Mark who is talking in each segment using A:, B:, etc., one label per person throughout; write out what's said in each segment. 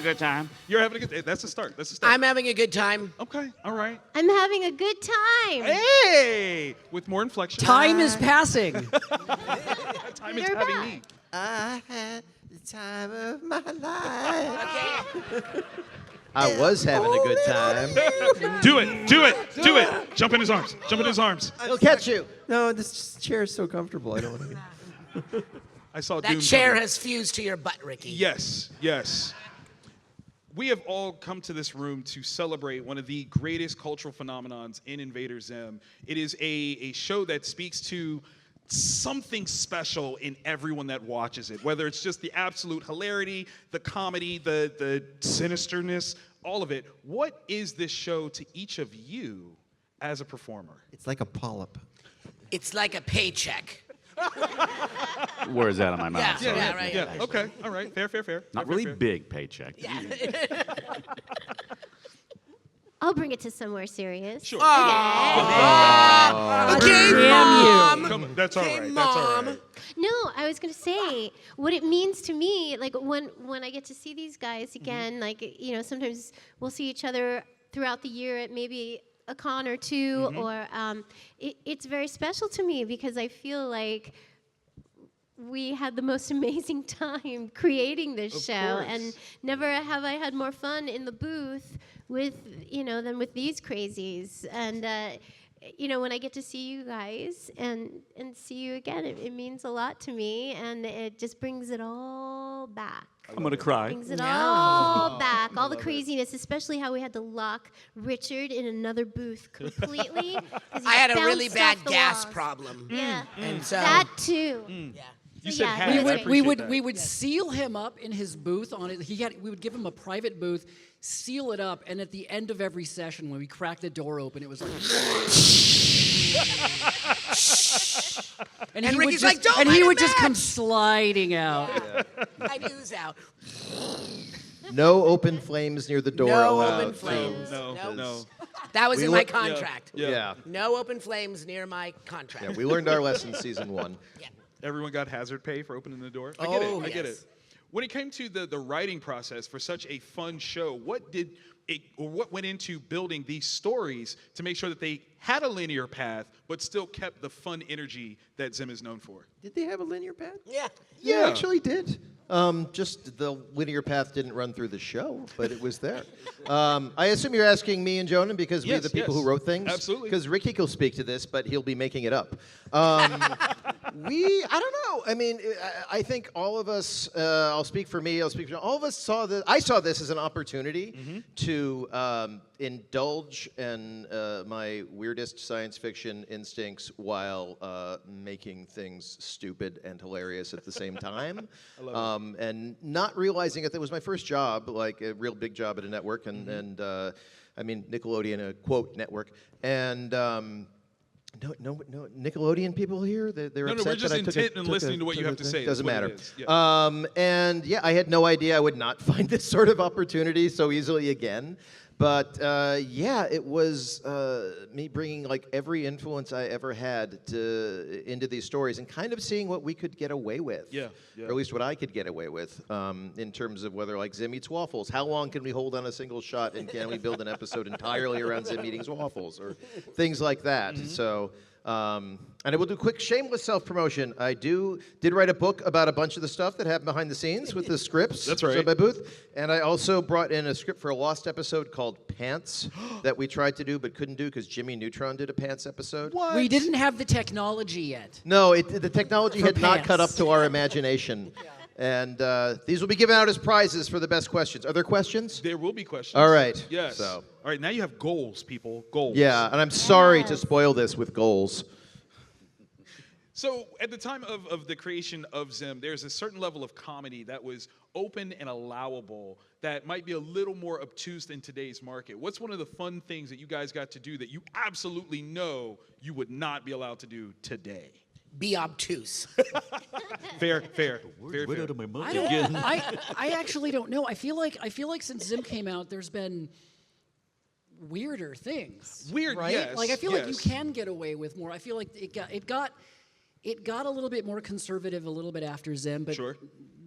A: good time.
B: You're having a good. That's a start. That's a start.
C: I'm having a good time.
B: Okay. All right.
D: I'm having a good time.
B: Hey, with more inflection.
E: Time is passing.
B: Time is
D: They're
B: having
D: back.
B: me.
F: I had the time of my life.
C: Okay.
F: I was having a good time.
B: Do it. Do it. Do it. Jump in his arms. Jump in his arms.
F: He'll catch you. No, this chair is so comfortable. I don't want to.
B: I saw
C: That
B: Doom
C: chair
B: coming.
C: has fused to your butt, Ricky.
B: Yes. Yes. We have all come to this room to celebrate one of the greatest cultural phenomenons in Invader Zim. It is a show that speaks to something special in everyone that watches it, whether it's just the absolute hilarity, the comedy, the sinisterness, all of it. What is this show to each of you as a performer?
F: It's like a polyp.
C: It's like a paycheck.
A: Words out of my mouth.
C: Yeah,
A: sorry.
C: yeah, right.
B: Yeah. Okay. All right. Fair. Fair. Fair.
A: Not
B: Fair,
A: really
B: fair.
A: big paycheck.
C: Yeah.
D: I'll bring it to somewhere serious.
B: Sure.
C: Okay,
E: Damn
C: Mom.
B: Come on. That's all
C: Okay,
B: right. That's all
C: Mom.
B: right.
D: No, I was gonna say what it means to me. Like when I get to see these guys again, like sometimes we'll see each other throughout the year at maybe a con or two, or it's very special to me because I feel like we had the most amazing time creating this show, and never have I had more fun in the booth with than with these crazies. And when I get to see you guys and see you again, it means a lot to me, and it just brings it all back.
A: I'm gonna cry.
D: Brings it all back, all the craziness, especially how we had to lock Richard in another booth completely. 'Cause he
C: I had a really
D: bounced
C: bad
D: off the
C: gas
D: walls.
C: problem.
D: Yeah,
C: And so
D: that too.
C: yeah.
B: You
D: So
B: said
D: yeah,
B: half.
D: we
B: I
D: would-
B: appreciate that.
E: we would seal him up in his booth on it. We would give him a private booth, seal it up, and at the end of every session, when we cracked the door open, it was like.
C: And Ricky's like, "Don't
E: and
C: let
E: he
C: him
E: would just
C: back."
E: come sliding out.
C: I ooze out.
F: No open flames near the door
C: No
F: allowed.
C: open flames.
B: No.
C: That was
F: We
C: in my
F: look- yeah.
C: contract.
F: Yeah.
C: No open flames near my contract.
F: Yeah, we learned our lesson season 1.
C: Yeah.
B: Everyone got hazard pay for opening the door. I
C: Oh,
B: get it.
C: yes.
B: When it came to the writing process for such a fun show, what went into building these stories to make sure that they had a linear path but still kept the fun energy that Zim is known for?
F: Did they have a linear path?
C: Yeah.
F: Yeah, actually did. Just the linear path didn't run through the show, but it was there. I assume you're asking me and Jonah because we're the people who wrote things?
B: Absolutely.
F: Because Ricky will speak to this, but he'll be making it up. I don't know. I mean, I think all of us, I'll speak for me, I'll speak for all of us saw this. I saw this as an opportunity to indulge in my weirdest science fiction instincts while making things stupid and hilarious at the same time.
B: I love it.
F: And not realizing that was my first job, like a real big job at a network, and I mean Nickelodeon, a quote network, and no Nickelodeon people here. They're
B: No,
F: upset
B: we're just
F: that I took
B: intent in listening to what you have to say.
F: Doesn't
B: That's what
F: matter.
B: it is. Yeah.
F: And yeah, I had no idea I would not find this sort of opportunity so easily again. But yeah, it was me bringing like every influence I ever had into these stories and kind of seeing what we could get away with.
B: Yeah.
F: Or at least what I could get away with in terms of whether like Zim eats waffles. How long can we hold on a single shot and can we build an episode entirely around Zim eating waffles or things like that. So. And I will do quick shameless self-promotion. I did write a book about a bunch of the stuff that happened behind the scenes with the scripts.
B: That's right.
F: By Booth. And I also brought in a script for a lost episode called Pants that we tried to do but couldn't do because Jimmy Neutron did a Pants episode.
B: What?
E: We didn't have the technology yet.
F: No, the technology
E: For
F: had not caught up
E: Pants.
F: to our imagination. And these will be given out as prizes for the best questions. Are there questions?
B: There will be questions.
F: All right.
B: Yes.
F: So.
B: All right, now you have goals, people. Goals.
F: Yeah, and I'm sorry to
D: Yes.
F: spoil this with goals.
B: So at the time of the creation of Zim, there's a certain level of comedy that was open and allowable that might be a little more obtuse in today's market. What's one of the fun things that you guys got to do that you absolutely know you would not be allowed to do today?
C: Be obtuse.
B: Fair.
A: Went out of my mouth
E: I don't.
A: again.
E: I actually don't know. I feel like since Zim came out, there's been weirder things.
B: Weird,
E: right?
B: yes,
E: Like I feel like you
B: yes.
E: can get away with more. I feel like it got a little bit more conservative a little bit after Zim, but
B: Sure.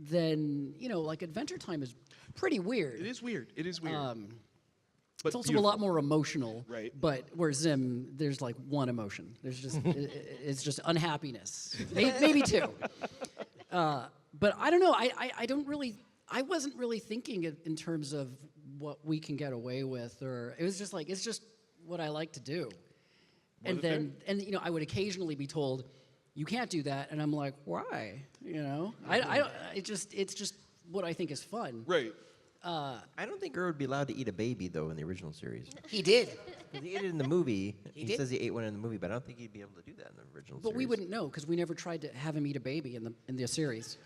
E: then like Adventure Time is pretty weird.
B: It is weird. It is weird. But
E: It's also
B: beautiful.
E: a lot more emotional.
B: Right.
E: But where Zim, there's like one emotion. There's just it's just unhappiness. Maybe two. But I don't know. I wasn't really thinking in terms of what we can get away with, or it was just like it's just what I like to do. And then I would occasionally be told, you can't do that, and I'm like, why? It's just what I think is fun.
B: Right.
G: I don't think Ur would be allowed to eat a baby, though, in the original series.
C: He did.
G: 'Cause he ate it in the movie.
C: He
G: He
C: did?
G: says he ate one in the movie, but I don't think he'd be able to do that in the original
E: But
G: series.
E: we wouldn't know because we never tried to have him eat a baby in the series.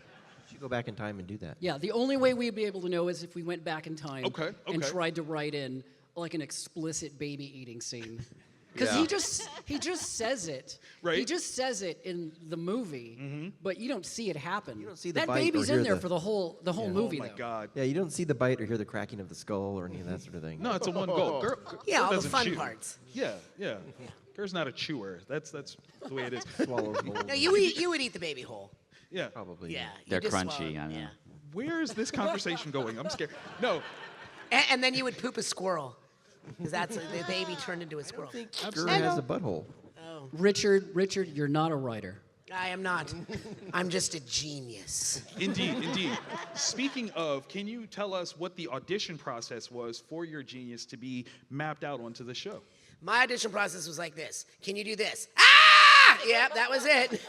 G: You should go back in time and do that.
E: Yeah, the only way we'd be able to know is if we went back in time
B: Okay,
E: and
B: okay.
E: tried to write in like an explicit baby eating scene. Because he just says it.
B: Right.
E: He just says it in the movie, but you don't see it happen.
G: You don't see the
E: that
G: bite or
E: baby's
G: hear
E: in there
G: the-
E: for the whole movie.
B: Oh my
E: though.
B: God.
G: Yeah, you don't see the bite or hear the cracking of the skull or any of that sort of thing.
B: No, it's a one goal. Girl
C: Yeah, all the
B: doesn't
C: fun
B: chew.
C: parts.
B: Yeah, yeah. Girl's not a chewer. That's the way it is.
G: Swallows whole.
C: No, you would eat the baby whole.
B: Yeah.
G: Probably.
C: Yeah. you
A: They're
C: just
A: crunchy,
C: swallow-
A: I know.
C: Yeah.
B: Where is this conversation going? I'm scared. No.
C: And then you would poop a squirrel. Because that's the baby turned into a squirrel.
G: Gur has a butthole.
E: Richard, you're not a writer.
C: I am not. I'm just a genius.
B: Indeed, indeed. Speaking of, can you tell us what the audition process was for your genius to be mapped out onto the show?
C: My audition process was like this. Can you do this? Ah! Yeah, that was it.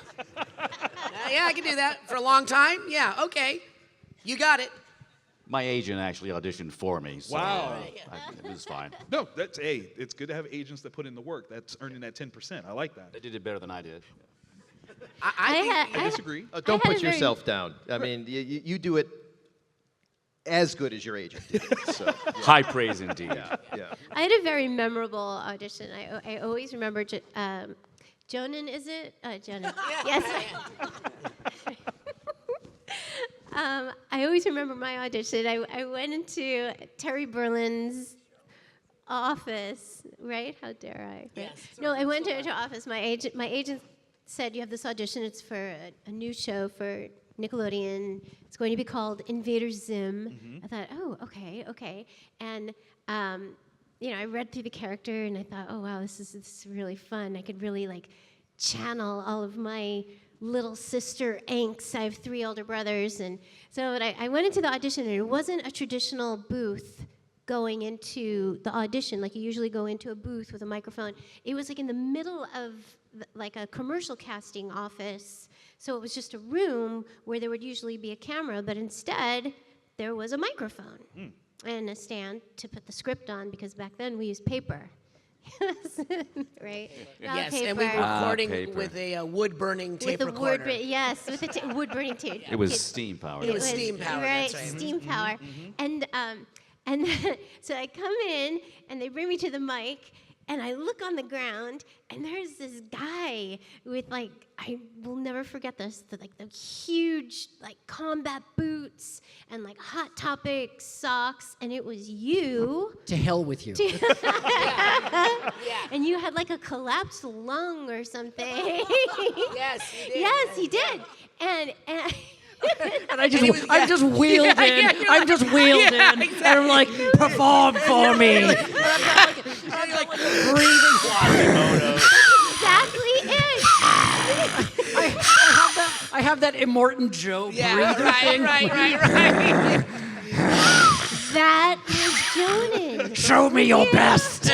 C: Yeah, I can do that for a long time. Yeah, okay. You got it.
A: My agent actually auditioned for me. So,
B: Wow.
A: it was fine.
B: No, it's good to have agents that put in the work. That's earning that 10%. I like that.
A: They did it better than I did.
B: I disagree.
F: Don't
D: had
F: put
D: a very-
F: yourself down. I mean, you do it as good as your agent did it. So,
A: High praise indeed.
F: yeah.
D: I had a very memorable audition. I always remember Jonan, is it? Jonan. Yes. I always remember my audition. I went into Terry Berlin's office, right? How dare I? Right?
C: Yes.
D: No, I went to her office. My agent said, you have this audition. It's for a new show for Nickelodeon. It's going to be called Invader Zim. I thought, oh, okay. And I read through the character and I thought, oh wow, this is really fun. I could really like channel all of my little sister angst. I have 3 older brothers, and so I went into the audition, and it wasn't a traditional booth going into the audition like you usually go into a booth with a microphone. It was like in the middle of like a commercial casting office, so it was just a room where there would usually be a camera, but instead there was a microphone and a stand to put the script on, because back then we used paper. Right? Not
C: Yes,
D: paper.
C: and we were recording
A: paper.
C: with a wood-burning tape
D: with a
C: recorder.
D: yes, with a wood-burning tape.
A: It was steam powered.
C: It was steam powered,
D: right?
C: that's right.
D: Steam power. And so I come in, and they bring me to the mic, and I look on the ground, and there's this guy with I will never forget this, the huge combat boots and Hot Topic socks, and it was you.
E: To hell with you.
D: And you had a collapsed lung or something.
C: Yes, he did.
D: Yes, he did. And
E: And I just wheeled in. I'm just wheeled in, and I'm like, perform for me. And I'm like breathing.
D: exactly it.
E: I have that Immortan Joe
C: Yeah,
E: breather thing.
C: right.
D: That was Jonan.
E: Show me your best.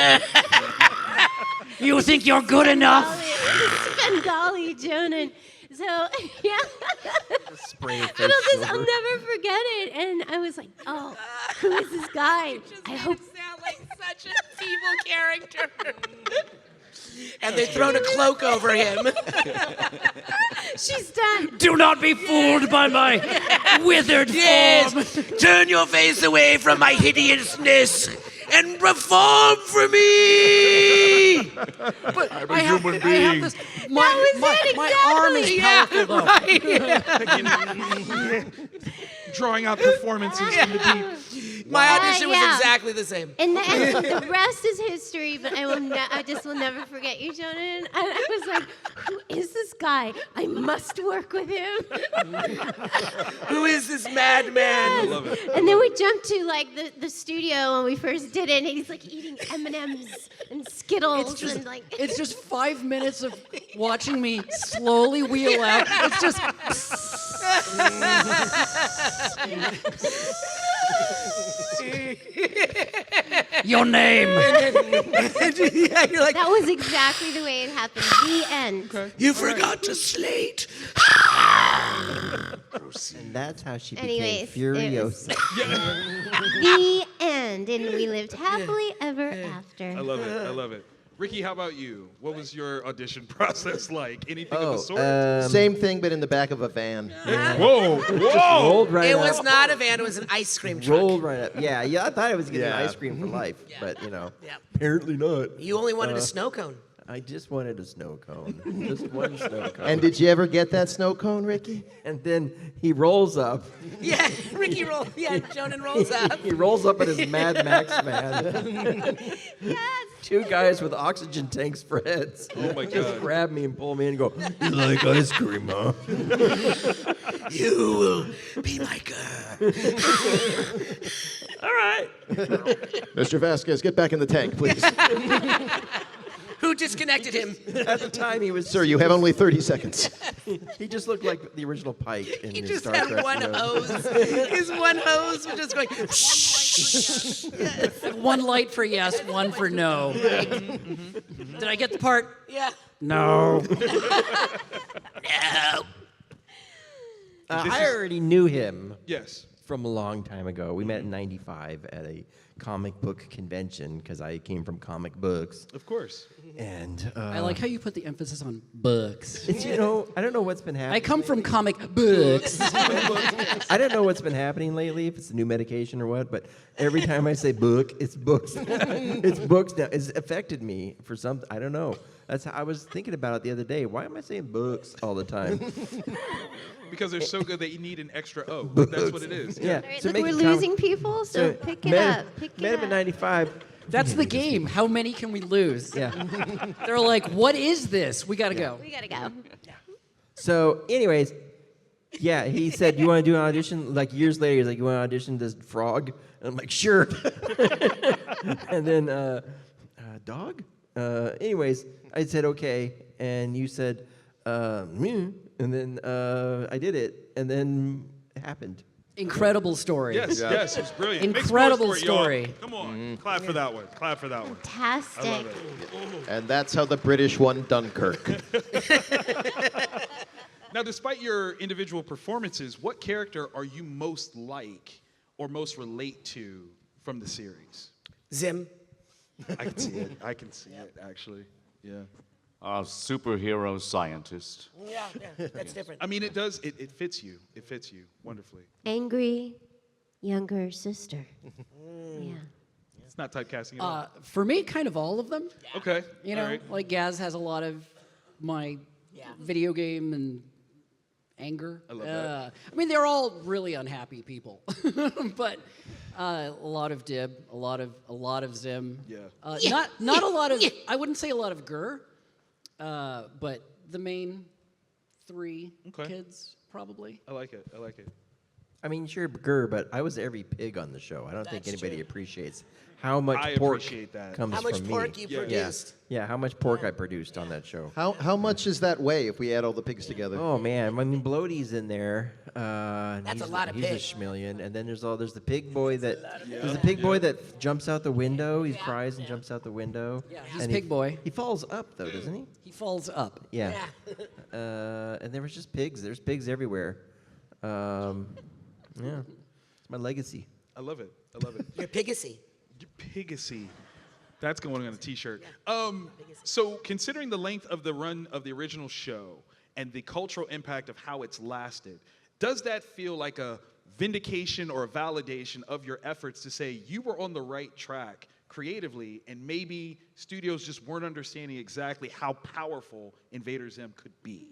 E: You think you're good enough?
D: Bengali Jonan. So yeah.
G: Spray
D: I'll never forget it. And I was like, oh, who is this guy? I hope.
C: Sound like such a evil character. And they've thrown a cloak over him.
D: She's done.
E: Do not be fooled by my withered form.
C: Turn your face away from my hideousness and perform for me.
E: But
A: I'm a human being.
E: this.
D: That was it,
E: My arm is powerful though.
B: Drawing out performances from the deep.
C: My audition was
D: yeah.
C: exactly the same.
D: And the rest is history, but I just will never forget you, Jonan. And I was like, who is this guy? I must work with him.
C: Who is this madman?
D: Yes.
B: love it.
D: And then we jumped to like the studio when we first did it, and he's like eating M&Ms and Skittles and like.
E: It's just 5 minutes of watching me slowly wheel out. It's just. Your name.
C: Yeah, you're like,
D: That was exactly the way it happened. The end.
C: you forgot to slate.
G: And that's how she became
D: Anyways,
G: Furiosa.
D: The end, and we lived happily ever after.
B: I love it. I love it. Ricky, how about you? What was your audition process like? Anything of the sort?
F: Same thing, but in the back of a van.
B: Whoa!
G: Rolled right
C: It
G: up.
C: was not a van, it was an ice cream truck.
G: Rolled right up. Yeah, I thought I was getting
F: Yeah.
G: ice cream for life,
C: Yeah.
G: but you know,
C: Yeah.
G: apparently not.
C: You only wanted a snow cone.
G: I just wanted a snow cone. Just one snow cone.
F: And did you ever get that snow cone, Ricky?
G: And then he rolls up.
C: Yeah, Ricky roll. Yeah, Jonan rolls up.
G: He rolls up in his Mad Max van.
D: Yes.
G: Two guys with oxygen tanks for heads.
B: Oh my
G: Just
B: God.
G: grab me and pull me in and go, you like ice cream, huh?
C: You will be my girl.
G: All right.
F: Mr. Vasquez, get back in the tank, please.
C: Who disconnected him?
G: At the time, he was.
F: Sir, you have only 30 seconds.
G: He just looked like the original Pike in
C: He
G: the
C: just
G: Star
C: had
G: Trek
C: one
G: show.
C: hose. His one hose was just going.
E: One light for yes, one for no. Did I get the part?
C: Yeah.
E: No.
C: No.
G: I already knew him
B: Yes.
G: from a long time ago. We met in '95 at a comic book convention because I came from comic books.
B: Of course.
G: And
E: I like how you put the emphasis on books.
G: it's, you know, I don't know what's been
E: I
G: happening.
E: come from comic books.
G: I don't know what's been happening lately, if it's a new medication or what, but every time I say book, it's books. It's books now. It's affected me for some, I don't know. That's how I was thinking about it the other day. Why am I saying books all the time?
B: Because they're so good that you need an extra O. That's what it is.
G: Yeah.
D: All right,
G: so
D: look,
G: make
D: we're
G: it count.
D: losing people, so pick it
G: met
D: up. Pick
G: met him
D: it
G: in
D: up.
G: '95.
E: That's the game. How many can we lose?
G: Yeah.
E: They're like, what is this? We gotta go.
D: We gotta go.
G: So, anyways, yeah, he said, "You want to do an audition?" Like years later, he's like, "You want to audition this frog?" And I'm like, "Sure." And then, dog. Anyways, I said, "Okay," and you said, "Me," and then I did it, and then it happened.
E: Incredible story.
B: Yes, yes, it's brilliant. Make some
E: Incredible
B: noise for it, y'all.
E: story.
B: Come on, clap for that one. Clap for that one.
D: Fantastic.
B: I love it.
F: And that's how the British won Dunkirk.
B: Now, despite your individual performances, what character are you most like or most relate to from the series?
C: Zim.
B: I can see it. I can see it, actually. Yeah.
A: A superhero scientist.
C: Yeah, that's different.
B: I mean, it does. It fits you. It fits you wonderfully.
D: Angry younger sister. Yeah.
B: It's not typecasting at all.
E: For me, kind of all of them.
B: Okay.
E: You
B: all
E: know,
B: right.
E: like Gaz has a lot of my video game and anger.
B: I love that.
E: I mean, they're all really unhappy people, but a lot of Dib, a lot of Zim.
B: Yeah.
E: Not a lot of. I wouldn't say a lot of Gur, but the main three
B: Okay.
E: kids probably.
B: I like it. I like it.
G: I mean, sure, grr, but I was every pig on the show. I don't think
C: That's
G: anybody
C: true.
G: appreciates how much
B: I
G: pork
B: appreciate that.
G: comes
C: How much
G: from
C: pork
G: me.
C: you
B: Yeah.
C: produced?
G: Yeah, how much pork I produced on that show.
F: How much does that weigh if we add all the pigs together?
G: Oh man, I mean Bloaty's in there.
C: That's a lot of
G: He's
C: pig.
G: a schmillion, and then there's the pig boy there's the pig boy that jumps out the window. He cries and jumps out the window.
E: Yeah, he's
G: And
E: pig boy.
G: He falls up though, doesn't he?
E: He falls up.
G: Yeah. And there was just pigs. There's pigs everywhere. Yeah, it's my legacy.
B: I love it. I love it.
C: Your pigacy.
B: Pigacy. That's going on a T-shirt. So, considering the length of the run of the original show and the cultural impact of how it's lasted, does that feel like a vindication or a validation of your efforts to say you were on the right track creatively, and maybe studios just weren't understanding exactly how powerful Invader Zim could be?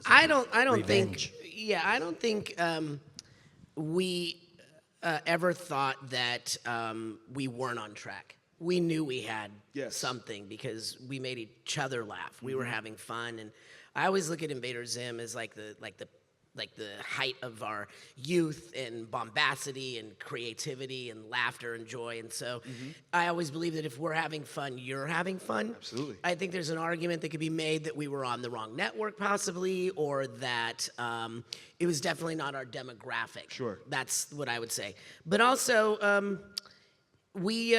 C: I don't think.
G: Revenge.
C: Yeah, I don't think we ever thought that we weren't on track. We knew we had
B: Yes.
C: something because we made each other laugh. We were having fun, and I always look at Invader Zim as like the height of our youth and bombacity and creativity and laughter and joy. And so I always believe that if we're having fun, you're having fun.
B: Absolutely.
C: I think there's an argument that could be made that we were on the wrong network possibly, or that it was definitely not our demographic.
B: Sure.
C: That's what I would say. But also, we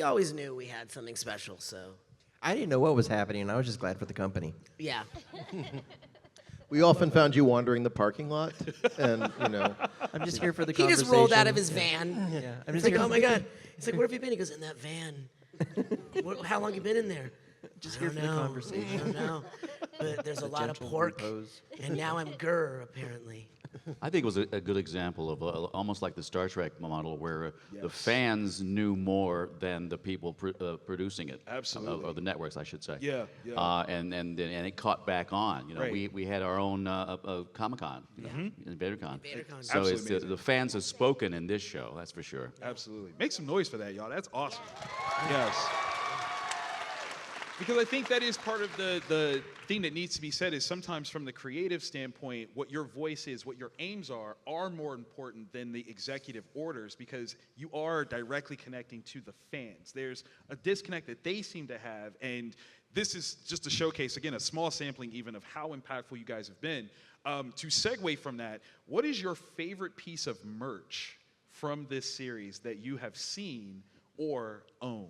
C: always knew we had something special, so
G: I didn't know what was happening, and I was just glad for the company.
C: yeah.
F: We often found you wandering the parking lot, and
G: I'm just here for the
C: He
G: conversation.
C: just rolled out of his van.
G: Yeah, I'm
C: He's
G: just
C: like,
G: here
C: oh
G: for
C: my God. He's like, where have you been? He goes, in that van. How long you been in there?
G: Just
C: I
G: here
C: don't
G: for the
C: know.
G: conversation.
C: I don't know. But there's a lot of
G: gentle
C: pork,
G: repose.
C: and now I'm Gurr, apparently.
A: I think it was a good example of almost like the Star Trek model, where the fans knew more than the people producing it.
B: Absolutely.
A: Or the networks, I should say.
B: Yeah, yeah.
A: And it caught back on.
B: Right.
A: We had our own Comic-Con, InvaderCon.
C: InvaderCon.
A: So
B: Absolutely
A: it's
B: amazing.
A: the fans have spoken in this show. That's for sure.
B: Absolutely. Make some noise for that, y'all. That's awesome. Yes. Because I think that is part of the thing that needs to be said is sometimes from the creative standpoint, what your voice is, what your aims are more important than the executive orders, because you are directly connecting to the fans. There's a disconnect that they seem to have, and this is just a showcase, again, a small sampling even of how impactful you guys have been. To segue from that, what is your favorite piece of merch from this series that you have seen or own?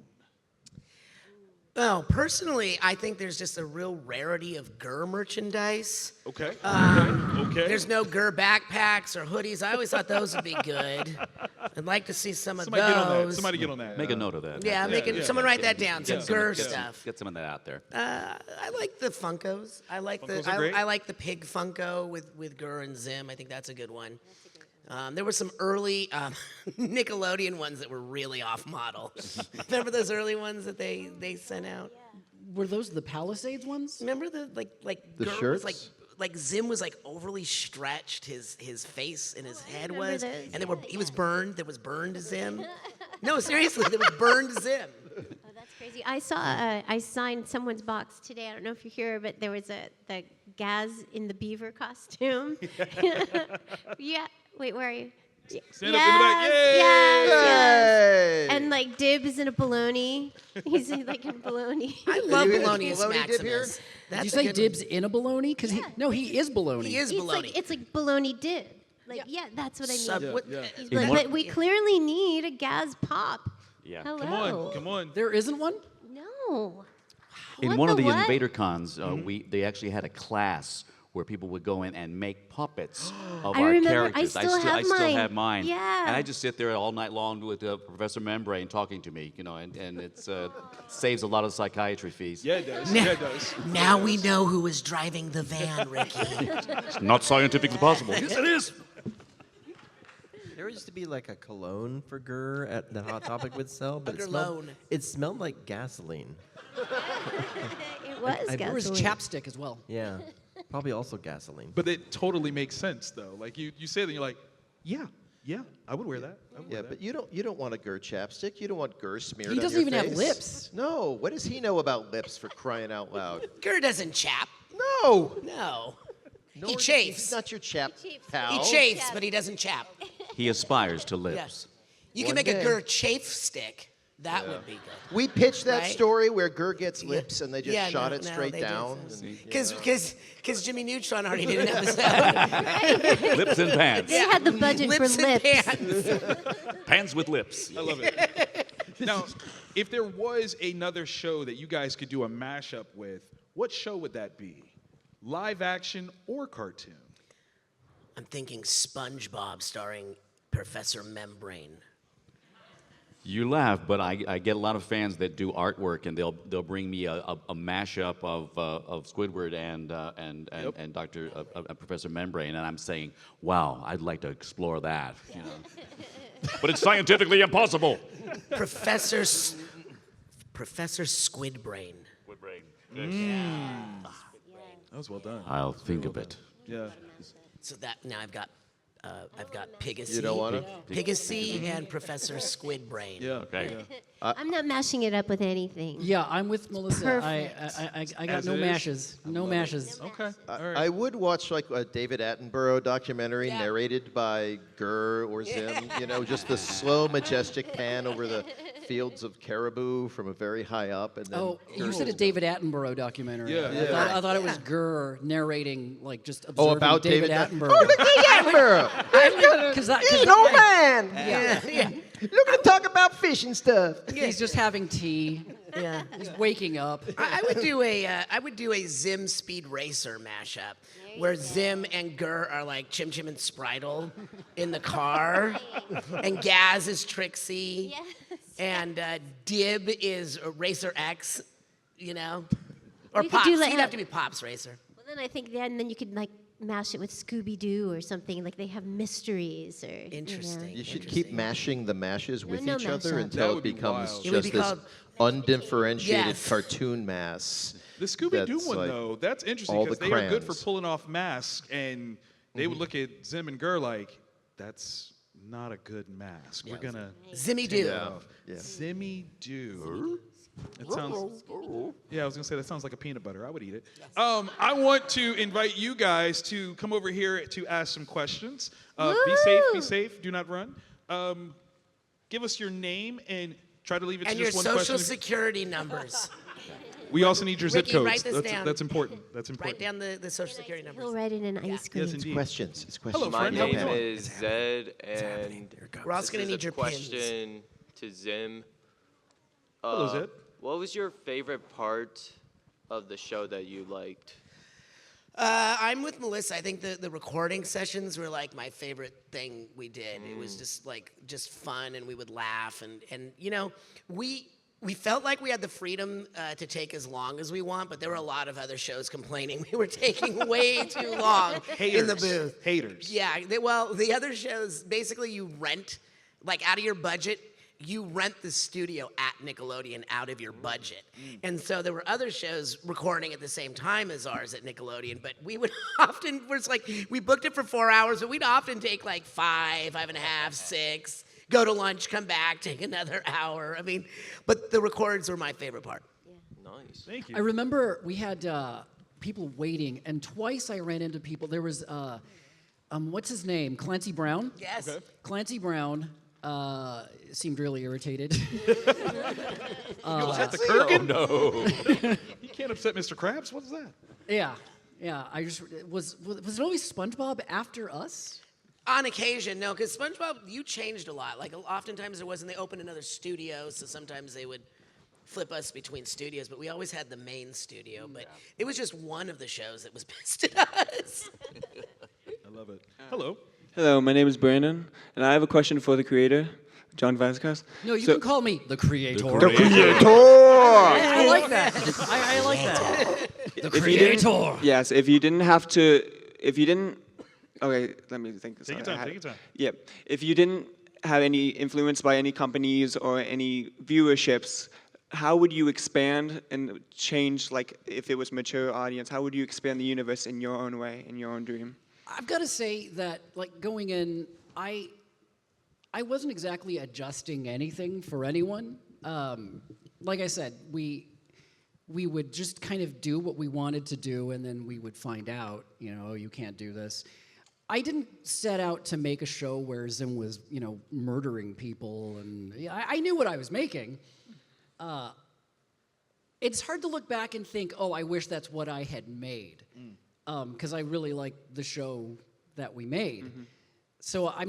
C: Well, personally, I think there's just a real rarity of Gurr merchandise.
B: Okay.
C: Okay. There's no Gurr backpacks or hoodies. I always thought those would be good. I'd like to see some of
B: Somebody get on that.
C: those.
B: Somebody get on that.
A: Make a note of that.
C: Yeah, someone write that down. Some Gurr stuff.
A: Get some of that out there.
C: I like the Funkos. I like
B: Funkos are great.
C: I like the pig Funko with Gurr and Zim. I think that's a good one. There were some early Nickelodeon ones that were really off model. Remember those early ones that they sent out?
E: Were those the Palisades ones?
C: Remember the
F: The
C: Gurr
F: shirts?
C: was like Zim was like overly stretched. His face and his head
D: remember
C: was,
D: those,
C: and
D: yeah,
C: he was burned. There was burned Zim. No, seriously, there was burned Zim.
D: Oh, that's crazy. I saw, I signed someone's box today. I don't know if you're here, but there was the Gaz in the beaver costume. Yeah. Wait, where are you?
B: Stand up in the back. Yay!
C: Yes.
F: Hey!
D: And like Dibs in a bologna. He's like in bologna.
C: I love
F: you
C: Baloney
F: eat
C: as
F: bologna dip here?
C: Maximus.
E: Did
C: That's
E: you
C: a
E: say
C: good
E: dibs in a bologna? Because he is bologna.
C: He is baloney.
D: It's like bologna dib. Like yeah, that's what I mean.
C: Sub- what-
B: Yeah.
D: But, but we clearly need a Gaz pop.
A: Yeah.
D: Hello.
B: Come on.
E: There isn't one?
D: No.
A: In
D: What
A: one of the
D: what?
A: Invader Cons, they actually had a class where people would go in and make puppets of
D: I
A: our
D: remember- I
A: characters.
D: still have
A: I still
D: mine.
A: have mine.
D: Yeah.
A: And I just sit there all night long with Professor Membrane talking to me, and it's saves a lot of psychiatry fees.
B: Yeah, it does. Yeah, it does.
C: Now we know who was driving the van, Ricky.
A: It's not scientifically possible. Yes, it is.
G: There used to be like a cologne for Gurr at the Hot Topic would sell, but
C: Gurlogne.
G: it smelled like gasoline.
D: It was
E: There was
D: gasoline.
E: chapstick as well.
G: Yeah, probably also gasoline.
B: But it totally makes sense, though. Like you say that, you're like, yeah, I would wear that. I would
F: Yeah,
B: wear that.
F: but you don't want a Gurr chapstick. You don't want Gurr smeared
E: He
F: on
E: doesn't
F: your
E: even have
F: face.
E: lips.
F: No. What does he know about lips, for crying out loud?
C: Gurr doesn't chap.
F: No.
C: No.
F: Nor
C: He
F: does
C: chafes.
F: He's not your chap
D: chafes.
F: pal.
C: He chafes, but he doesn't chap.
A: He aspires to lips.
C: Yes. You
F: One
C: can make
F: day.
C: a Gurr chafe stick. That would be good.
F: We pitched that
C: Right?
F: story where Gurr gets lips and they just shot it straight
C: they
F: down.
C: did. Because Jimmy Neutron already did an episode.
A: Lips and pants.
D: They had the budget
C: Lips
D: for
C: and
D: lips.
C: pants.
A: Pants with lips.
B: I love it. Now, if there was another show that you guys could do a mashup with, what show would that be? Live action or cartoon?
C: I'm thinking SpongeBob starring Professor Membrane.
A: You laugh, but I get a lot of fans that do artwork, and they'll bring me a mashup of Squidward and Dr. Professor Membrane, and I'm saying, wow, I'd like to explore that. But it's scientifically impossible.
C: Professor Squidbrain.
B: That was well done.
A: I'll think of it.
B: Yeah.
C: So that now I've got I've got Pigacy,
F: You don't want to?
C: Pigacy, and Professor Squidbrain.
B: Yeah.
A: Okay.
D: I'm not mashing it up with anything.
E: Yeah, I'm with Melissa. I got
B: As
E: no
B: it is?
E: mashes. No mashes.
B: Okay. All right.
F: I would watch like a David Attenborough documentary
C: Yeah.
F: narrated by Gurr or Zim. You know, just the slow, majestic pan over the fields of caribou from a very high up, and then.
E: Oh, you
F: Gurr's
E: said a David Attenborough documentary.
B: Yeah.
E: I thought it was Gurr narrating, like just
F: Oh,
E: observing
F: about
E: David
F: David
E: Attenborough.
F: Oh, look at Attenborough!
E: Because
F: He's an old man.
C: Yeah.
F: Look at him talk about fish and stuff.
E: he's just having tea.
C: Yeah.
E: He's waking up.
C: I would do a Zim Speed Racer mashup where Zim and Gurr are like Chim Chim and Spritle in the car, and Gaz is Trixie,
D: Yes.
C: and Dib is Racer X, you know, or
D: We could
C: Pops.
D: do like-
C: He'd have to be Pops Racer.
D: Well, then I think then you could like mash it with Scooby Doo or something. Like they have mysteries or.
C: Interesting.
F: You should keep mashing the mashes with
D: no
F: each other
D: mashup.
B: That
F: until it
B: would be
F: becomes
B: wild.
C: It would
F: just
C: be
F: this
C: called-
F: undifferentiated
C: Yes.
F: cartoon mass.
B: The Scooby Doo
F: that's
B: one
F: like
B: though, that's interesting
F: all
B: because
F: the
B: they are good for
F: crayons.
B: pulling off masks, and they would look at Zim and Gurr like, "That's not a good mask. We're gonna
C: Zimmy
B: take
C: Doo.
B: that off."
F: Yeah.
B: Zimmy Doo. It sounds. Yeah, I was gonna say that sounds like a peanut butter. I would eat it. I want to invite you guys to come over here to ask some questions. Be safe. Be
D: Woo!
B: safe. Do not run. Give us your name and try to leave it to
C: And your
B: just one
C: social
B: question.
C: security numbers.
B: We also need your zip
C: Ricky,
B: codes.
C: write this down.
B: That's important. That's important.
C: Write down the social security
D: He'll
C: numbers.
D: write it in ice cream.
B: Yes, indeed.
F: Questions. It's questions.
B: Hello,
H: My
B: friend. How we
H: name
B: doing?
H: is Zed, and
C: We're also
H: this
C: gonna
H: is
C: need
H: a
C: your pins.
H: question to Zim.
B: Hello, Zed.
H: What was your favorite part of the show that you liked?
C: I'm with Melissa. I think the recording sessions were like my favorite thing we did. It was just fun, and we would laugh, and you know, we felt like we had the freedom to take as long as we want, but there were a lot of other shows complaining we were taking way too long in the booth.
B: Haters.
C: Yeah, the other shows, basically you rent, like out of your budget, you rent the studio at Nickelodeon out of your budget. And so there were other shows recording at the same time as ours at Nickelodeon, but we would often, we booked it for 4 hours, but we'd often take like 5.5, 6, go to lunch, come back, take another hour. I mean, but the records were my favorite part.
H: Nice.
B: Thank you.
E: I remember we had people waiting, and twice I ran into people. There was, what's his name? Clancy Brown?
C: Yes.
B: Okay.
E: Clancy Brown seemed really irritated.
B: You upset the Kurgan? No. You can't upset Mr. Krabs. What is that?
E: Yeah. I just was it always SpongeBob after us?
C: On occasion, no, because SpongeBob, you changed a lot. Like, oftentimes there wasn't, they opened another studio, so sometimes they would flip us between studios, but we always had the main studio. But it was just one of the shows that was pissed at us.
B: I love it. Hello.
I: Hello, my name is Brandon, and I have a question for the creator, John Vasquez.
E: No, you can call me the creator.
F: I
E: I like that. I like that. The
I: If you didn't-
E: creator.
I: Yes, if you didn't, okay, let me think this
B: Take your
I: out. I
B: time.
I: had
B: Take
I: it.
B: your time.
I: Yeah, if you didn't have any influence by any companies or any viewerships, how would you expand and change, like, if it was mature audience, how would you expand the universe in your own way, in your own dream?
E: I've got to say that, like, going in, I wasn't exactly adjusting anything for anyone. Like I said, we would just kind of do what we wanted to do, and then we would find out, you know, you can't do this. I didn't set out to make a show where Zim was, you know, murdering people, and I knew what I was making. It's hard to look back and think, oh, I wish that's what I had made, because I really liked the show that we made. So I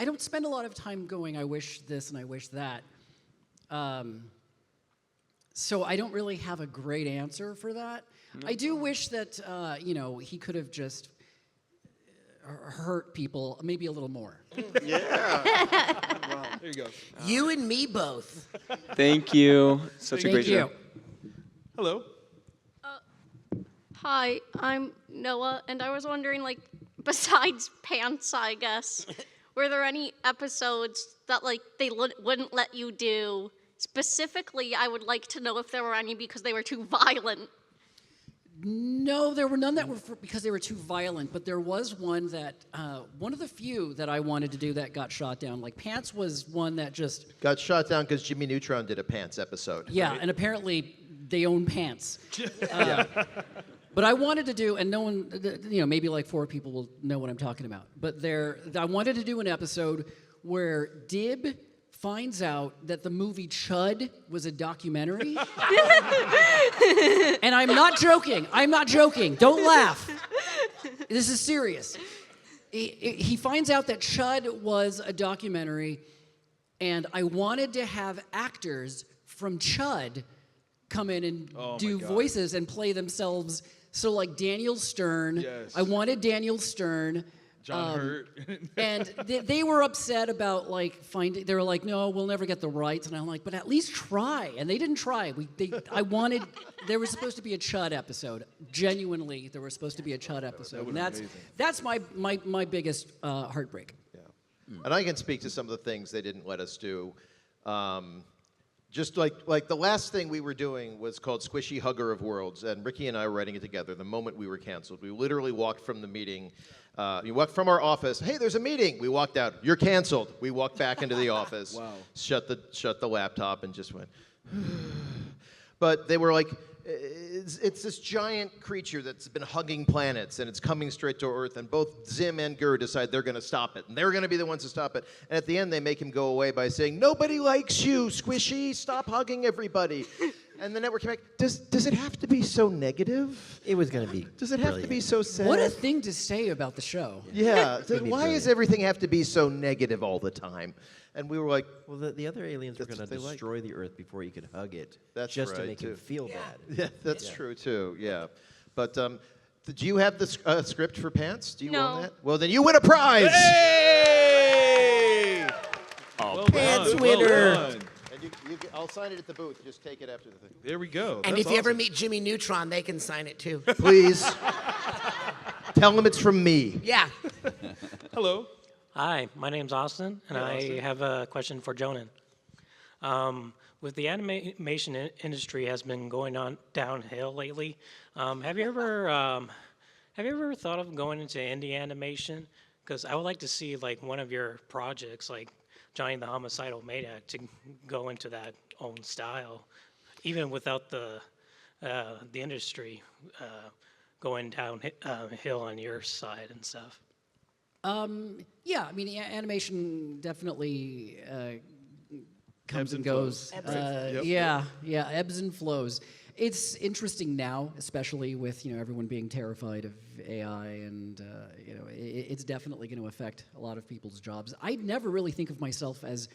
E: don't spend a lot of time going, I wish this and I wish that. So I don't really have a great answer for that. I do wish that, you know, he could have just hurt people maybe a little more.
B: There you go.
C: You and me both.
I: Thank you. Such a
E: Thank
I: great
E: you.
I: show.
B: Hello.
J: Hi, I'm Noah, and I was wondering, like, besides pants, I guess, were there any episodes that, like, they wouldn't let you do? Specifically, I would like to know if there were any because they were too violent.
E: No, there were none that were because they were too violent, but there was one that, one of the few that I wanted to do that got shot down. Like, Pants was one that just...
F: Got shot down because Jimmy Neutron did a Pants episode.
E: Yeah, and apparently they own Pants. But I wanted to do, and no one, maybe like 4 people will know what I'm talking about. But I wanted to do an episode where Dib finds out that the movie Chud was a documentary. And I'm not joking. Don't laugh. This is serious. He finds out that Chud was a documentary, and I wanted to have actors from Chud come in and do voices and play themselves. So like Daniel Stern,
B: Yes.
E: I wanted Daniel Stern.
B: John Hurt.
E: And they were upset about they were like, no, we'll never get the rights. And I'm like, but at least try. And they didn't try. There was supposed to be a Chud episode. Genuinely, there was supposed to be a Chud episode. And that's my biggest heartbreak.
F: Yeah. And I can speak to some of the things they didn't let us do. Just like the last thing we were doing was called Squishy Hugger of Worlds, and Ricky and I were writing it together the moment we were canceled. We literally walked from the meeting. You walked from our office. Hey, there's a meeting. We walked out. You're canceled. We walked back into the office.
B: Wow.
F: Shut the laptop and just went. But they were like, it's this giant creature that's been hugging planets, and it's coming straight to Earth, and both Zim and Gur decide they're going to stop it, and they're going to be the ones to stop it. And at the end, they make him go away by saying, nobody likes you, Squishy, stop hugging everybody. And the network came back, does it have to be so negative?
G: It was going to be
F: Does it have to be so sad?
E: What a thing to say about the show.
F: Yeah,
G: It'd be
F: why does
G: brilliant.
F: everything have to be so negative all the time? And we were like,
G: Well, the other aliens were
F: That's
G: going to
F: what they like.
G: destroy the Earth before you could hug it.
F: That's
G: just to
F: right,
G: make him
F: too.
G: feel bad.
F: yeah, that's true too, yeah. But do you have the script for Pants? Do you
J: No.
F: own that? Well, then you win a prize!
B: Hey! Well
G: Pants
B: done,
G: winner.
B: Well done.
F: And I'll sign it at the booth. Just take it after the thing.
B: There we go.
C: And
B: That's
C: if you ever
B: awesome.
C: meet Jimmy Neutron, they can sign it too.
F: Please. Tell them it's from me.
C: Yeah.
B: Hello.
K: Hi, my name's Austin, and I have a question for Jonan. With the animation industry has been going on downhill lately. Have you ever thought of going into indie animation? Because I would like to see like one of your projects, like Johnny the Homicidal Maniac, to go into that own style, even without the industry going downhill on your side and stuff.
E: Yeah, I mean, animation definitely comes
B: Ebbs
E: and
B: and
E: goes.
B: flows. Yep.
E: Yeah, ebbs and flows. It's interesting now, especially with everyone being terrified of AI, and it's definitely going to affect a lot of people's jobs. I never really think of myself as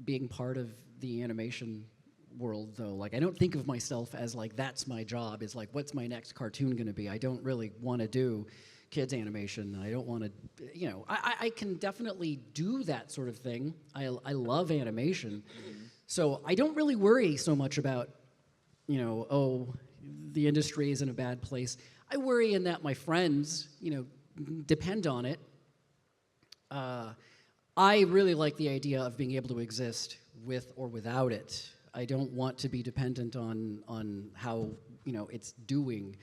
E: being part of the animation world, though. Like, I don't think of myself as like that's my job. Is like, what's my next cartoon going to be? I don't really want to do kids animation. I don't want to, I can definitely do that sort of thing. I love animation. So I don't really worry so much about, the industry is in a bad place. I worry in that my friends, depend on it. I really like the idea of being able to exist with or without it. I don't want to be dependent on how, it's doing.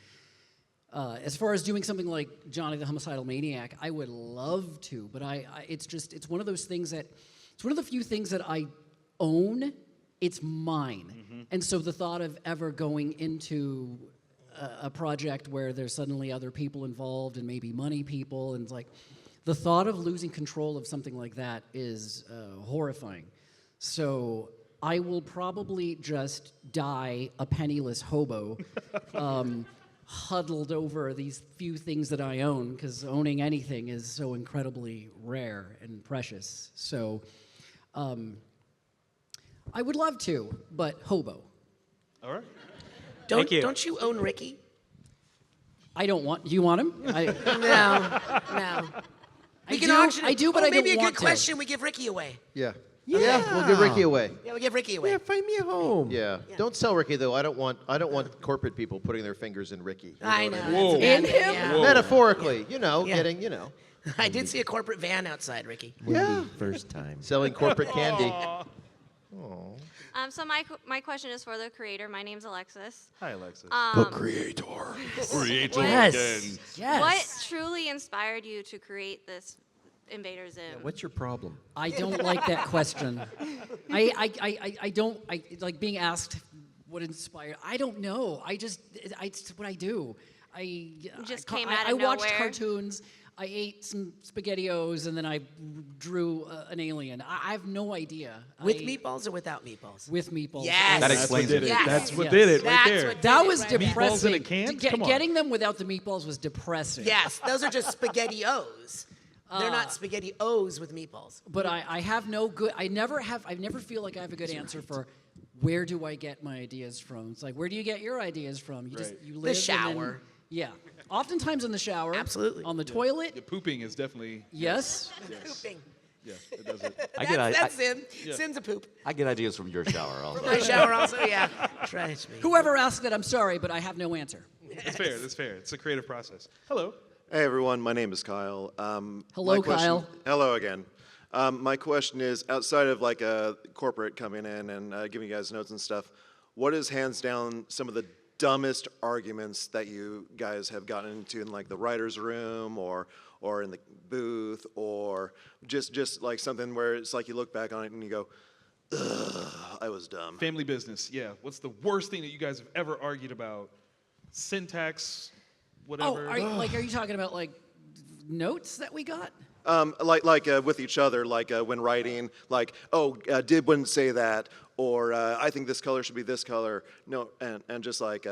E: As far as doing something like Johnny the Homicidal Maniac, I would love to, but it's one of those things it's one of the few things that I own. It's mine. And so the thought of ever going into a project where there's suddenly other people involved and maybe money people, and like the thought of losing control of something like that is horrifying. So I will probably just die a penniless hobo, huddled over these few things that I own, because owning anything is so incredibly rare and precious. So I would love to, but hobo.
B: All right.
K: Thank you.
C: Don't you own Ricky?
E: I don't want. Do you want him?
C: No.
E: I do. I do, but I don't
C: maybe a
E: want
C: good
E: to.
C: question. We give Ricky away.
F: Yeah. Yeah, we'll give Ricky away.
C: Yeah, we give Ricky away.
G: Yeah, find me a home.
F: Yeah. Don't sell Ricky though. I don't want corporate people putting their fingers in Ricky. You
C: I
F: what
C: know.
F: mean?
B: Whoa.
C: That's a bad
E: In
C: thing,
E: him?
C: yeah.
B: Whoa.
F: Metaphorically,
C: Yeah.
F: getting,
C: I did see a corporate van outside, Ricky.
G: Wouldn't be first time.
F: selling corporate candy.
L: So my question is for the creator. My name's Alexis.
B: Hi, Alexis.
A: Creator.
E: Yes. Yes.
L: What truly inspired you to create this Invader Zim?
G: What's your problem?
E: I don't like that question. I don't like being asked what inspired. I don't know. It's what I do.
L: Just came out of
E: I watched
L: nowhere.
E: cartoons. I ate some SpaghettiOs and then I drew an alien. I have no idea.
C: With meatballs or without meatballs?
E: With meatballs.
C: Yes.
A: That
B: That's what
A: explains
B: did
A: it.
B: it.
C: Yes.
B: That's what
E: Yes.
B: did it right
C: That's
B: there.
C: what
E: That
C: did
E: was
C: it right there.
E: depressing.
B: Meatballs in a can? Come on.
E: Getting them without the meatballs was depressing.
C: Yes, those are just SpaghettiOs. They're not SpaghettiOs with meatballs.
E: But I have no good. I never feel like I have a good answer for where do I get my ideas from. It's like, where do you get your ideas from? You just
B: Right.
E: you
C: The
E: live and then-
C: shower.
E: yeah, oftentimes in the shower.
C: Absolutely.
E: On the toilet.
B: The pooping is definitely.
E: Yes.
C: Pooping.
B: Yeah, it does it.
C: That's Zim. Zim's a poop.
A: I get ideas from your shower also.
C: My shower also, yeah. Trash me.
E: Whoever asked that, I'm sorry, but I have no answer.
B: That's fair. That's fair. It's a creative process. Hello.
M: Hey everyone, my name is Kyle.
E: Hello,
M: my question-
E: Kyle.
M: Hello again. My question is, outside of like a corporate coming in and giving you guys notes and stuff, what is hands down some of the dumbest arguments that you guys have gotten into in like the writer's room or in the booth or just like something where it's like you look back on it and you go, ugh, I was dumb.
B: Family business. Yeah. What's the worst thing that you guys have ever argued about? Syntax, whatever.
E: Oh, are you talking about like notes that we got?
M: Like with each other, like when writing, like, oh, Dib wouldn't say that, or I think this color should be this color. No, and just like,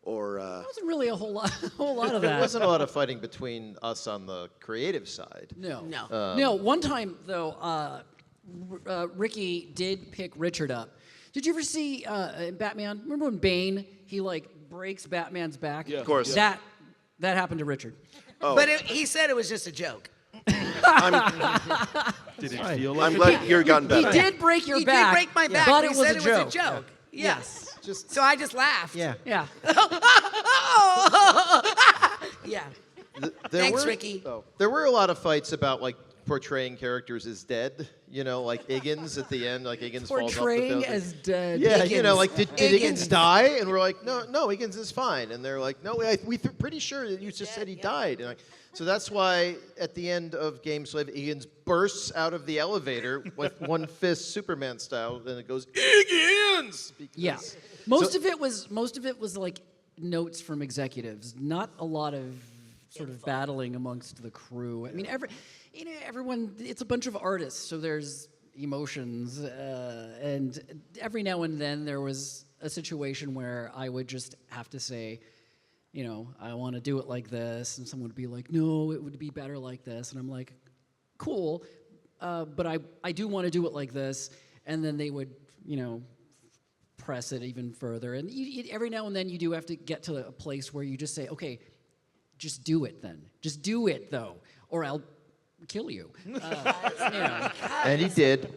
M: or.
E: There wasn't really a whole lot of
F: There
E: that.
F: wasn't a lot of fighting between us on the creative side.
E: No.
C: No.
E: No. One time though, Ricky did pick Richard up. Did you ever see in Batman? Remember when Bane he like breaks Batman's back?
B: Yeah.
M: Of course.
E: That happened to Richard.
M: Oh.
C: But he said it was just a joke.
B: Did it feel like
M: I'm glad you're gotten
E: He
M: better.
E: did break your
C: He
E: back.
C: did break my back,
E: but
C: he
E: it was
C: said
E: a
C: it
E: joke.
C: was a joke.
E: Yes.
C: So I just laughed.
G: Yeah.
E: Yeah.
C: Yeah.
F: There
C: Thanks,
F: were,
C: Ricky.
F: There were a lot of fights about like portraying characters as dead. You know, like Higgins at the end, like Higgins falls off the
E: Portraying
F: building.
E: as dead.
F: Yeah, you know,
C: Higgins.
F: like did
C: Higgins.
F: Higgins die? And we're like, no, Higgins is fine. And they're like, no, we're pretty sure that you just said he died. And like, so that's why at the end of Game Slave, Higgins bursts out of the elevator with one fist, Superman style, and it goes Higgins.
E: Yeah. Most of it was like notes from executives, not a lot of sort of battling amongst the crew. I mean, everyone, it's a bunch of artists, so there's emotions, and every now and then there was a situation where I would just have to say, you know, I want to do it like this, and someone would be like, no, it would be better like this, and I'm like, cool, but I do want to do it like this, and then they would, you know, press it even further, and every now and then you do have to get to a place where you just say, okay, just do it then. Just do it, though, or I'll kill you.
F: And he did.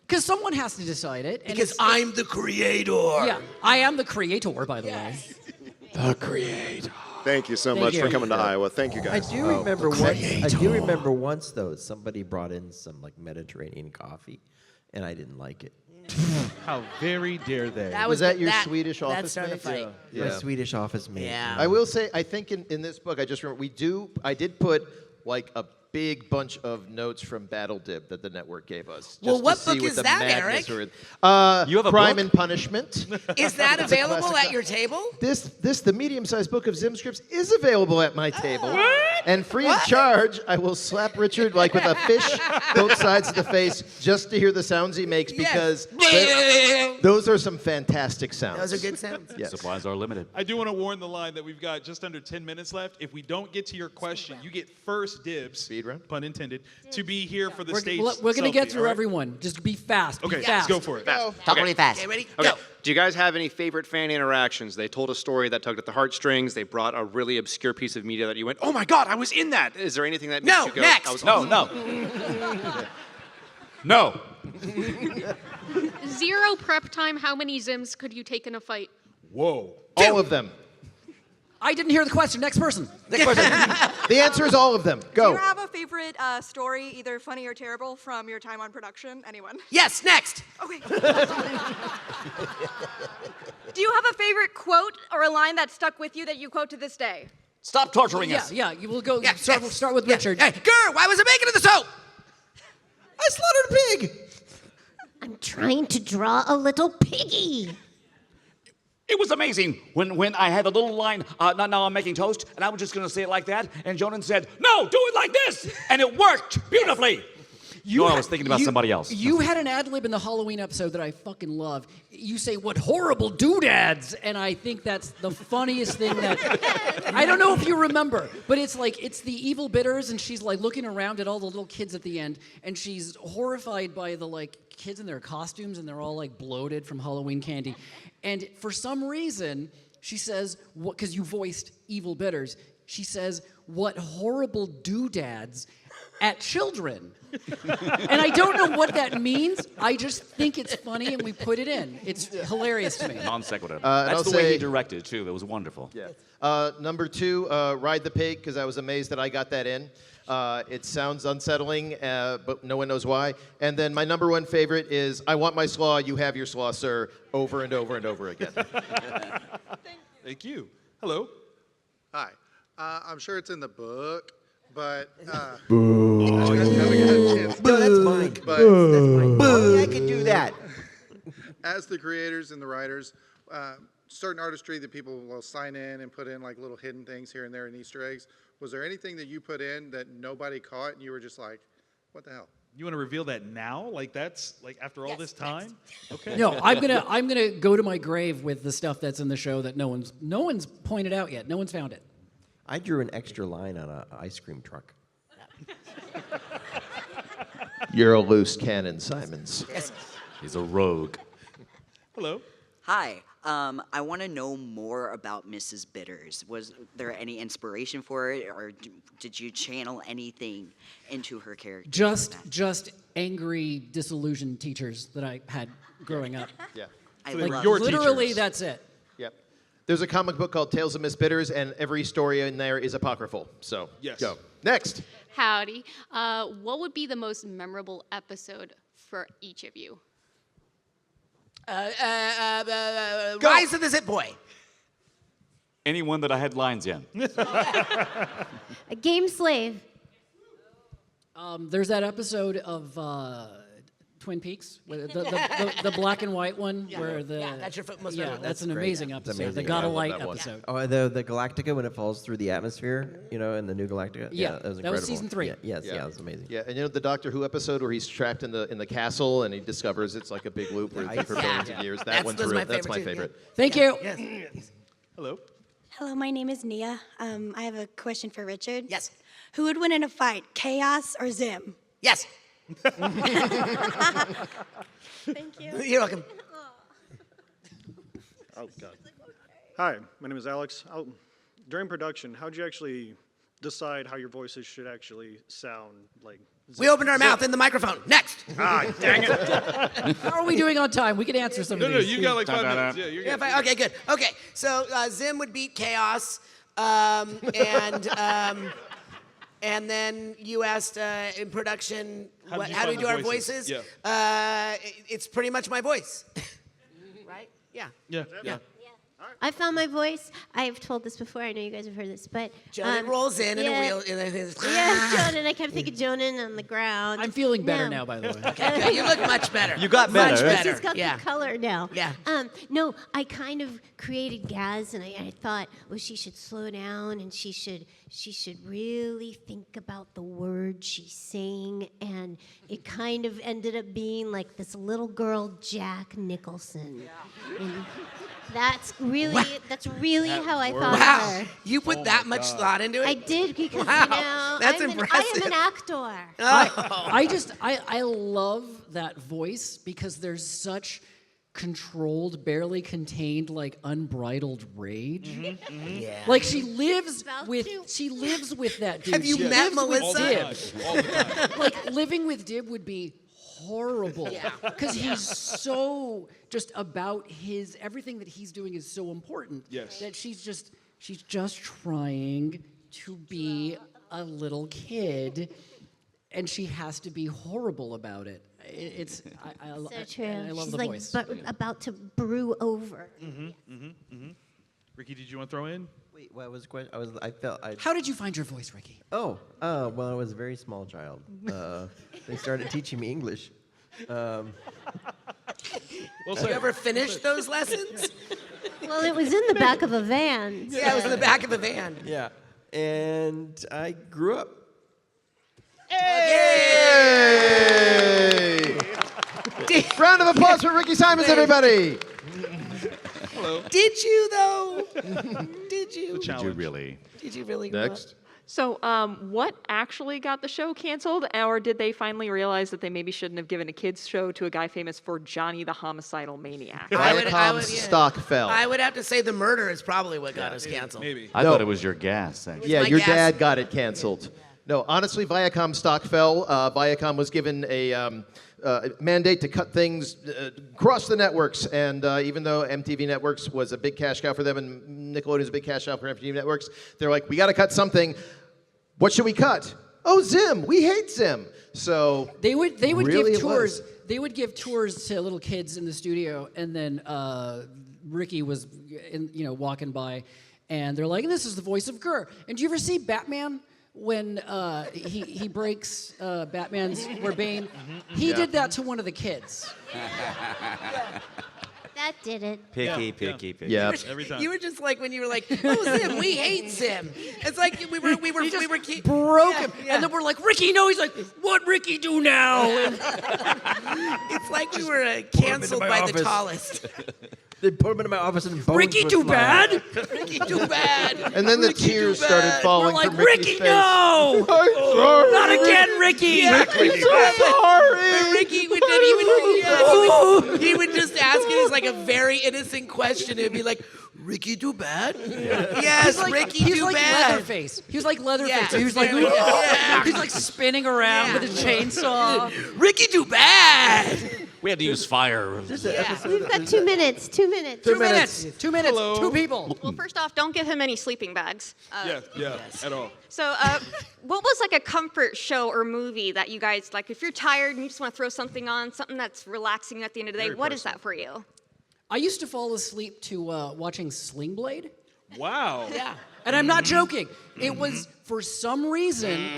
E: Because someone has to decide it. And
C: Because I'm the creator.
E: Yeah, I am the creator, by the way.
F: The creator.
M: Thank you so
E: Thank
M: much
E: you.
M: for coming to Iowa. Thank you
G: I
M: guys.
G: do remember once. I do remember once though. Somebody brought in some like Mediterranean coffee, and I didn't like it.
B: How very dare they?
F: Was that your Swedish office
C: That started a
F: mate?
C: fight.
F: Yeah.
G: My Swedish office mate.
C: Yeah.
F: I will say, I think in this book, I just remember I did put like a big bunch of notes from Battle Dib that the network gave us.
C: Well,
F: just
C: what
F: to see
C: book
F: what
C: is
F: the
C: that,
F: madness
C: Eric?
F: were in.
A: You have a
F: Crime
A: book?
F: and Punishment.
C: Is that available at your table?
F: The medium-sized book of Zim scripts is available at my table. And free of charge, I will slap Richard like with a fish both sides of the face just to hear the sounds he makes because those are some fantastic sounds.
C: Those are good sounds.
F: Yes.
A: Supplies are limited.
B: I do want to warn the line that we've got just under 10 minutes left. If we don't get to your question, you get first dibs,
F: Speed run?
B: pun intended, to be here for the stage.
E: We're going to get
B: selfie,
E: through
B: all right?
E: everyone. Just be fast. Be
B: Okay, let's
E: fast.
B: go for it.
C: Talk really fast. Okay, ready?
N: Okay.
C: Go.
N: Do you guys have any favorite fan interactions? They told a story that tugged at the heartstrings. They brought a really obscure piece of media that you went, "Oh my God, I was in that." Is there anything that makes
C: No,
N: you go?
C: next.
N: I was
A: No. No.
J: 0 prep time. How many Zims could you take in a fight?
B: Whoa.
F: All of them.
E: I didn't hear the question. Next person.
F: The answer is all of them. Go.
O: Do you have a favorite story, either funny or terrible, from your time on production? Anyone?
C: Yes, next.
O: Okay. Do you have a favorite quote or a line that stuck with you that you quote to this day?
A: Stop torturing us.
E: Yeah, you will go. Start with Richard.
C: Hey, Gur, why was it making in the soap?
F: I slaughtered a pig.
D: I'm trying to draw a little piggy.
A: It was amazing when I had a little line, now I'm making toast, and I was just going to say it like that, and Jonan said, no, do it like this, and it worked beautifully. I was thinking about somebody else.
E: You had an ad lib in the Halloween episode that I fucking love. You say, what horrible doodads, and I think that's the funniest thing that, I don't know if you remember, but it's like, it's the evil bitters, and she's like looking around at all the little kids at the end, and she's horrified by the like kids in their costumes, and they're all like bloated from Halloween candy. And for some reason, she says, because you voiced evil bitters, she says, what horrible doodads at children. And I don't know what that means. I just think it's funny, and we put it in. It's hilarious to me.
A: Non sequitur.
F: I'll
A: That's the way
F: say-
A: he directed, too. That was wonderful.
F: Yeah. Number 2, Ride the Pig, because I was amazed that I got that in. It sounds unsettling, but no one knows why. And then my number 1 favorite is, I want my slaw, you have your slaw, sir, over and over and over again.
B: Thank you. Hello.
P: Hi. I'm sure it's in the book, but
G: No, that's mine.
P: But
G: That's mine. Only I could do that.
P: as the creators and the writers, certain artistry that people will sign in and put in like little hidden things here and there and Easter eggs. Was there anything that you put in that nobody caught and you were just like, what the hell?
B: You want to reveal that now? Like that's like after all this time? Okay.
E: No, I'm gonna go to my grave with the stuff that's in the show that no one's pointed out yet. No one's found it.
G: I drew an extra line on an ice cream truck.
F: You're a loose cannon, Simons.
A: He's a rogue.
B: Hello.
Q: Hi. I want to know more about Mrs. Bitters. Was there any inspiration for it, or did you channel anything into her character?
E: Just angry, disillusioned teachers that I had growing up.
F: Yeah.
Q: I
E: Like
Q: love
F: your
E: literally,
F: teachers.
E: that's it.
F: Yep. There's a comic book called Tales of Miss Bitters, and every story in there is apocryphal. So,
B: Yes.
F: go. Next.
J: Howdy. What would be the most memorable episode for each of you?
C: Rise of the Zip Boy.
A: Anyone that I had lines in.
D: A game slave.
E: There's that episode of Twin Peaks, where the black and white one, where the
C: that's your most
E: yeah,
C: memorable.
E: that's an
G: great.
E: amazing
G: That's
E: episode.
G: amazing.
E: The God
G: I
E: of
G: love
E: Light
G: that one.
E: episode.
G: Oh, the Galactica when it falls through the atmosphere, in the new Galactica.
E: Yeah,
G: that was
E: that was
G: incredible.
E: season 3.
G: Yeah, yes, yeah, it was amazing.
F: Yeah, and you know the Doctor Who episode where he's trapped in the castle and he discovers it's like a big loop for billions of years. That one's real. That's my favorite.
E: Thank you.
C: Yes.
B: Hello.
R: Hello, my name is Nia. I have a question for Richard.
C: Yes.
R: Who would win in a fight, Chaos or Zim?
C: Yes.
R: Thank you.
C: You're welcome.
S: Oh, God. Hi, my name is Alex. During production, how'd you actually decide how your voices should actually sound like?
C: We opened our mouth in the microphone. Next.
S: Ah, dang it.
E: How are we doing on time? We can answer some of
B: No,
E: these.
B: you got like 5 minutes. Yeah, you're good.
C: Okay, good. Okay, so Zim would beat Chaos, and then you asked in production,
B: How did you
C: how do we
B: find
C: do
B: the
C: our
B: voices?
C: voices?
B: Yeah.
C: It's pretty much my voice. Right? Yeah.
B: Yeah.
D: I found my voice. I've told this before. I know you guys have heard this, but
C: Jonan rolls in in a wheel. And then
D: yeah, Jonan. I kept thinking Jonan on the ground.
E: I'm feeling better
D: No.
E: now, by the way.
C: Okay, you look much better.
A: You got better.
C: Much better.
D: She's got
C: Yeah.
D: the color now.
C: Yeah.
D: No, I kind of created Gaz, and I thought, well, she should slow down, and she should really think about the words she's saying, and it kind of ended up being like this little girl, Jack Nicholson. And that's really how I thought
C: Wow.
D: of her.
C: You put that much thought into it?
D: I did because
C: Wow. That's
D: I
C: impressive.
D: am an actor.
E: I love that voice because there's such controlled, barely contained, like unbridled rage.
C: Yeah.
E: Like she lives with that dude.
C: Have you
E: She
C: met
E: lives with
C: Melissa?
E: Dib.
B: All the time.
E: Like living with Dib would be horrible because he's so just about his everything that he's doing is so important that she's just trying to be a little kid and she has to be horrible about it. I
D: So true.
E: I love
D: She's
E: the
D: like
E: voice.
D: about to brew over.
B: Ricky, did you want to throw in?
G: Wait, what was the question? I
E: How did you find your voice, Ricky?
G: well, I was a very small child. They started teaching me English.
C: Did you ever finish those lessons?
D: Well, it was in the back of a van.
C: Yeah, it was in the back of a van.
G: Yeah, and I grew up.
F: Hey! Round of applause for Ricky Simons, everybody.
B: Hello.
C: Did you though? Did you?
A: Did you really?
C: Did you really? grow up?
F: Next.
T: So, what actually got the show canceled, or did they finally realize that they maybe shouldn't have given a kids show to a guy famous for Johnny the Homicidal Maniac?
F: Viacom stock fell.
C: I would have to say the murder is probably what got us canceled.
B: Maybe.
A: I thought it was your gas. Actually.
F: Yeah,
C: my
F: your
C: gas.
F: dad got it canceled. No, honestly, Viacom stock fell. Viacom was given a mandate to cut things across the networks, and even though MTV Networks was a big cash cow for them and Nickelodeon is a big cash cow for MTV Networks, they're like, we got to cut something. What should we cut? Oh, Zim. We hate Zim. So
E: They would
F: really
E: give
F: it was.
E: tours. They would give tours to little kids in the studio, and then Ricky was, walking by, and they're like, "This is the voice of Kerr." And do you ever see Batman when he breaks Batman's Bane? He did that to one of the kids.
D: That did it.
A: Picky.
F: Yeah.
B: Every time.
C: You were just like when you were like, "Oh, Zim, we hate Zim." It's like we were
E: Broke him, and then we're like, "Ricky, no." He's like, "What Ricky do now?" And
C: It's like we were canceled
G: my
C: by the
G: office.
C: tallest.
G: They put him in my office and bones
E: Ricky
G: were
E: too
G: flying.
E: bad.
C: Ricky, too bad.
F: And then the tears started
E: We're
F: falling
E: like,
F: from Ricky's
E: "Ricky,
F: face.
E: no!
F: I'm sorry.
E: Not again, Ricky!"
C: Yeah.
F: Ricky's so sorry.
C: But Ricky would he would just ask it as like a very innocent question. It'd be like, "Ricky do bad?" Yes, Ricky
E: he's
C: do
E: like
C: bad.
E: Leatherface. He was like Leatherface.
C: Yeah.
E: He was like,
C: Yeah.
E: he's like spinning around with a chainsaw.
C: Ricky do bad.
A: We had to use fire.
D: We've got 2 minutes. 2 minutes.
E: 2 minutes. 2 minutes.
B: Hello.
E: 2 people.
J: Well, first off, don't give him any sleeping bags.
B: Yeah, at all.
J: So, what was like a comfort show or movie that you guys like? If you're tired and you just want to throw something on, something that's relaxing at the end of the day,
B: Very
J: what is that for you?
E: I used to fall asleep to watching Sling Blade.
B: Wow.
E: Yeah. And I'm not joking. It was, for some reason,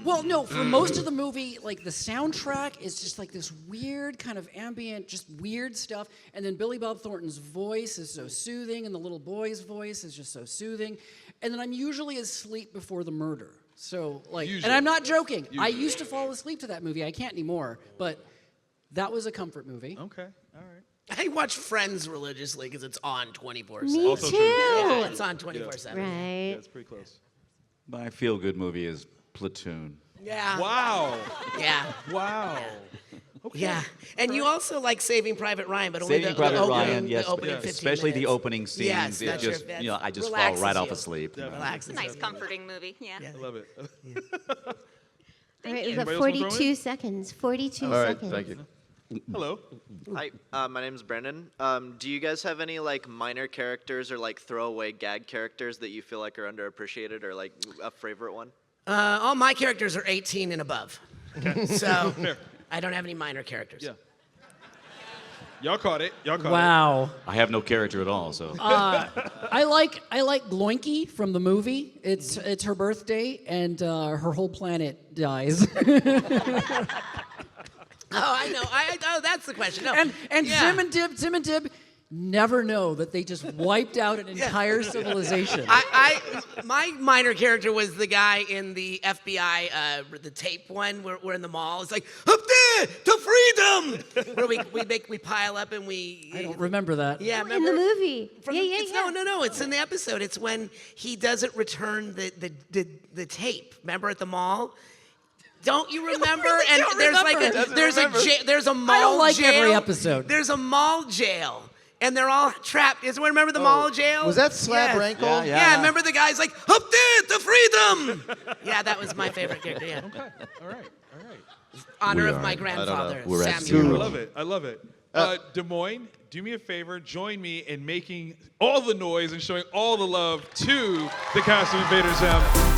E: well, no, for most of the movie, like the soundtrack is just like this weird kind of ambient, just weird stuff. And then Billy Bob Thornton's voice is so soothing, and the little boy's voice is just so soothing. And then I'm usually asleep before the murder. So, like,
B: Usually.
E: and I'm not joking. I used to fall asleep to that movie. I can't anymore. But that was a comfort movie.
B: Okay, all right.
C: I watch Friends religiously because it's on 24/7.
D: Me
B: Also
D: too.
B: true.
C: Yeah, it's on 24/7.
D: Right.
B: That's pretty close.
A: My feel-good movie is Platoon.
C: Yeah.
B: Wow.
C: Yeah.
B: Wow. Okay.
C: Yeah. And you also like Saving Private Ryan, but only
A: Saving
C: the
A: Private
C: opening,
A: Ryan, yes,
C: the opening
A: but
C: 15
A: especially the
C: minutes.
A: opening scenes.
C: Yes,
A: it
C: that's
A: just,
C: your,
A: I just fall
C: relaxes
A: right off
C: you.
A: asleep.
C: Relaxes
J: Nice,
C: you.
J: comforting movie. Yeah.
B: I love it.
D: All right, we've got
B: Anybody else wanna throw
D: 42
B: in?
D: seconds. 42
F: All right,
D: seconds.
F: thank you.
B: Hello.
H: Hi, my name's Brendan. Do you guys have any like minor characters or like throwaway gag characters that you feel like are underappreciated or like a favorite one?
C: All my characters are 18 and above.
B: Okay.
C: So
B: Fair.
C: I don't have any minor characters.
B: Yeah. Y'all caught it. Y'all caught
E: Wow.
A: I have no character at all, so.
E: I like Gloinky from the movie. It's her birthday, and her whole planet dies.
C: Oh, I know. Oh, that's the question. No.
E: And
C: Yeah.
E: Zim and Dib never know that they just wiped out an entire civilization.
C: My minor character was the guy in the FBI, the tape one. We're in the mall. It's like, up there to freedom, where we pile up and we.
E: I don't remember that.
C: Yeah,
D: In
C: remember
D: the movie.
C: it's, No. It's in the episode. It's when he doesn't return the tape. Remember at the mall. Don't you remember?
E: really
C: and
E: don't
C: there's
E: remember.
C: like there's a mall
E: I don't like
C: jail.
E: every episode.
C: There's a mall jail. And they're all trapped. Does anyone remember the mall jail?
F: Was that Slab Rankle?
C: Yeah,
F: Yeah.
C: remember the guy's like, up there to freedom! Yeah, that was my favorite character, yeah.
B: Okay. All right.
C: Honor
A: We
C: of
A: are-
C: my
A: I don't know.
C: grandfather,
A: We're at
C: Samuel.
A: zero.
B: I love it. Des Moines, do me a favor. Join me in making all the noise and showing all the love to the cast of Invader Zim.